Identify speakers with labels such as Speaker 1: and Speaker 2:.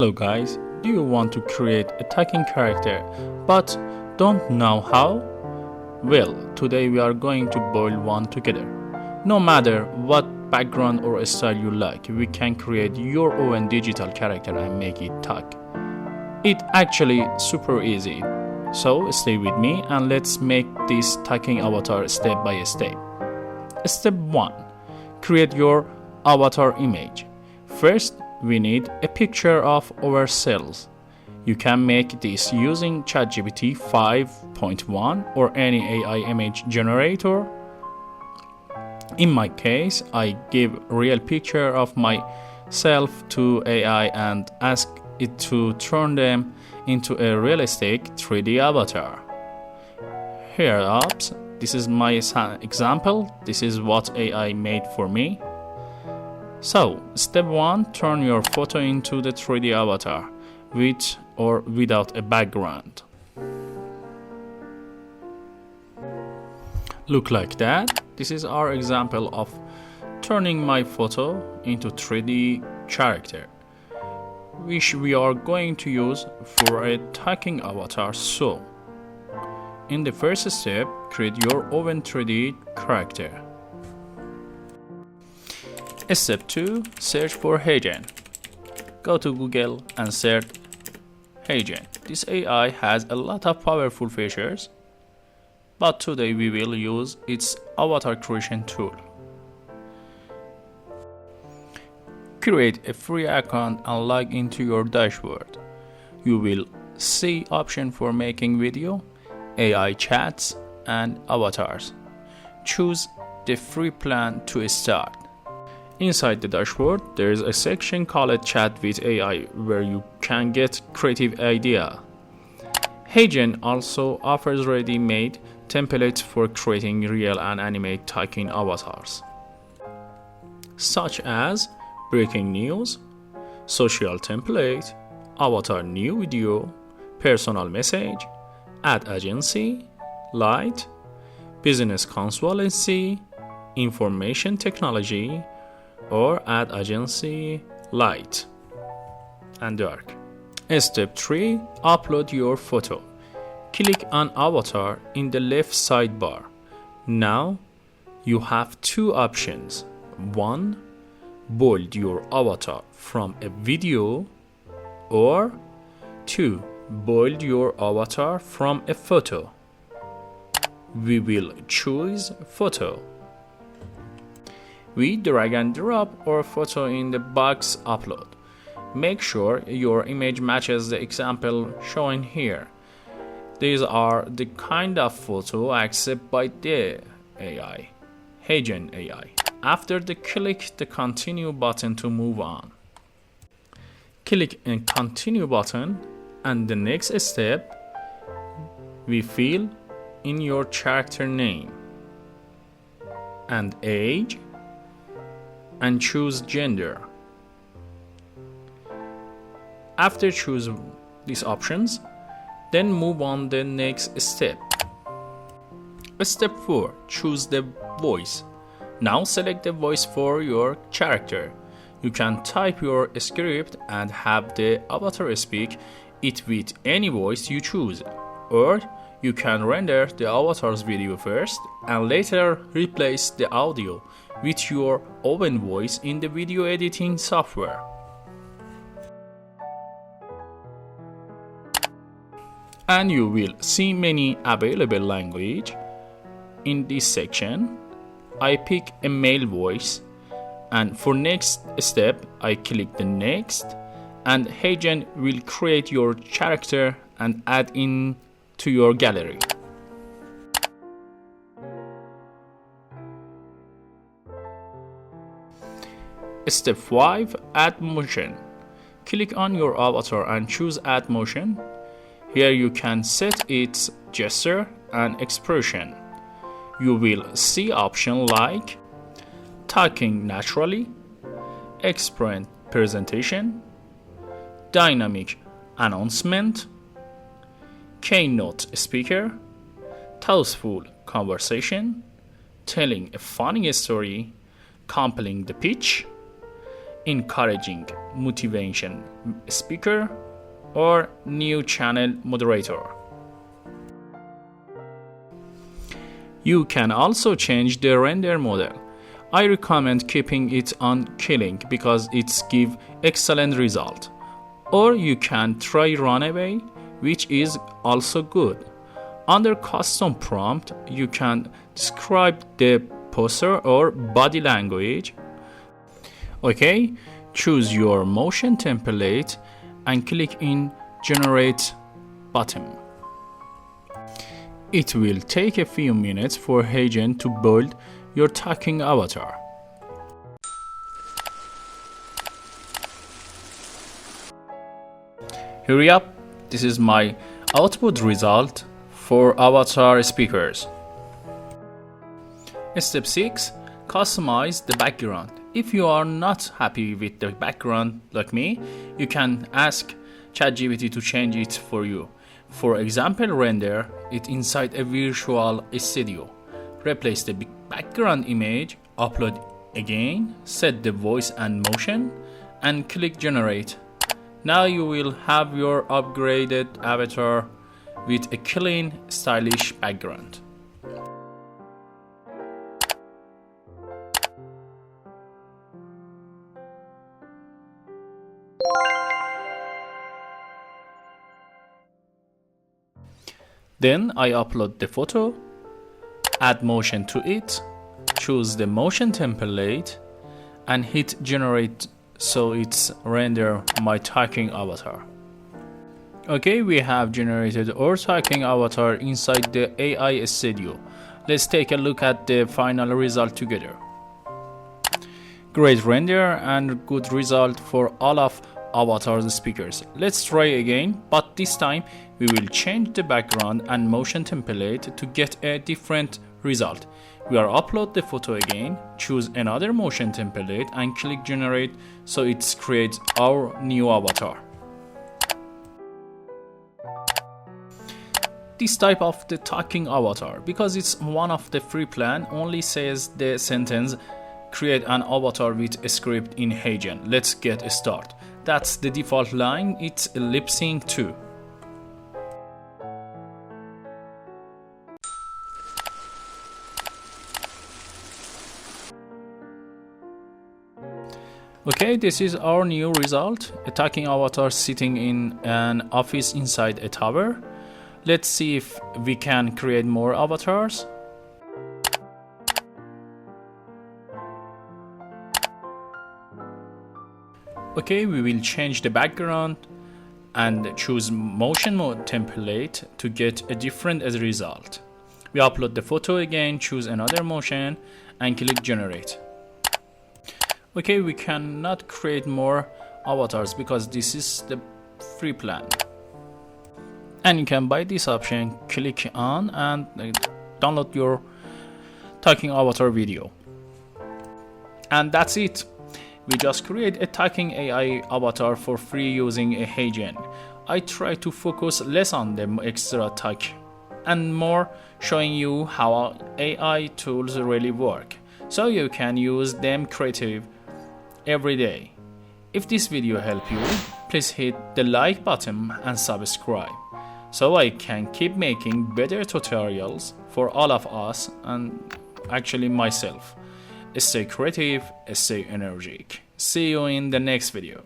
Speaker 1: Hello guys, do you want to create a talking character but don't know how? Well, today we are going to boil one together. No matter what background or style you like, we can create your own digital character and make it talk. It's actually super easy. So stay with me and let's make this talking avatar step by step. Step 1. Create your avatar image. First, we need a picture of ourselves. You can make this using ChatGPT 5.1 or any AI image generator. In my case, I give real picture of myself to AI and ask it to turn them into a realistic 3D avatar. Here up, this is my example. This is what AI made for me. So, step 1, turn your photo into the 3D avatar, with or without a background. Look like that. This is our example of turning my photo into 3D character, which we are going to use for a talking avatar. So, in the first step, create your own 3D character. Step 2. Search for HeyGen. Go to Google and search HeyGen. This AI has a lot of powerful features, but today we will use its avatar creation tool. Create a free account and log into your dashboard. You will see options for making video, AI chats, and avatars. Choose the free plan to start. Inside the dashboard, there is a section called Chat with AI where you can get creative idea. HeyGen also offers ready-made templates for creating real and animate talking avatars, such as breaking news, social template, avatar new video, personal message, ad agency, light, business consultancy, information technology, or ad agency light and dark. Step 3. Upload your photo. Click on avatar in the left sidebar. Now you have two options. 1. Bold your avatar from a video, or 2. Bold your avatar from a photo. We will choose photo. We drag and drop our photo in the box upload. Make sure your image matches the example shown here. These are the kind of photo accepted by the AI, HeyGen AI. After click the continue button to move on. Click the continue button and the next step, we fill in your character name and age, and choose gender. After choose these options, then move on the next step. Step 4. Choose the voice. Now select the voice for your character. You can type your script and have the avatar speak it with any voice you choose, or you can render the avatar's video first and later replace the audio with your own voice in the video editing software. And you will see many available language. In this section, I pick a male voice, and for next step, I click the next, and HeyGen will create your character and add in to your gallery. Step 5. Add motion. Click on your avatar and choose Add Motion. Here you can set its gesture and expression. You will see options like talking naturally, express presentation, dynamic announcement, keynote speaker, thoughtful conversation, telling a funny story, completing the pitch, encouraging, motivation speaker, or new channel moderator. You can also change the render model. I recommend keeping it on killing because it's give excellent result. Or you can try runaway, which is also good. Under custom prompt, you can describe the posture or body language. Okay, choose your motion template and click in generate button. It will take a few minutes for HeyGen to build your talking avatar. Hurry up, this is my output result for avatar speakers. Step 6. Customize the background. If you are not happy with the background like me, you can ask ChatGPT to change it for you. For example, render it inside a virtual studio. Replace the background image, upload again, set the voice and motion, and click generate. Now you will have your upgraded avatar with a clean, stylish background. Then I upload the photo, add motion to it, choose the motion template, and hit generate so it's render my talking avatar. Okay, we have generated our talking avatar inside the AI studio. Let's take a look at the final result together. Great render and good result for all of avatar's speakers. Let's try again, but this time we will change the background and motion template to get a different result. We are upload the photo again, choose another motion template and click generate so it creates our new avatar. This type of the talking avatar, because it's one of the free plan, only says the sentence create an avatar with a script in HeyGen. Let's get started. That's the default line, it's lip sync too. Okay, this is our new result, a talking avatar sitting in an office inside a tower. Let's see if we can create more avatars. Okay, we will change the background and choose motion mode template to get a different result. We upload the photo again, choose another motion and click generate. Okay, we cannot create more avatars because this is the free plan. And you can buy this option, click on and download your talking avatar video. And that's it. We just create a talking AI avatar for free using a HeyGen. I try to focus less on the extra talk and more showing you how AI tools really work, so you can use them creative every day. If this video helped you, please hit the like button and subscribe, so I can keep making better tutorials for all of us and actually myself. Stay creative, stay energetic. See you in the next video.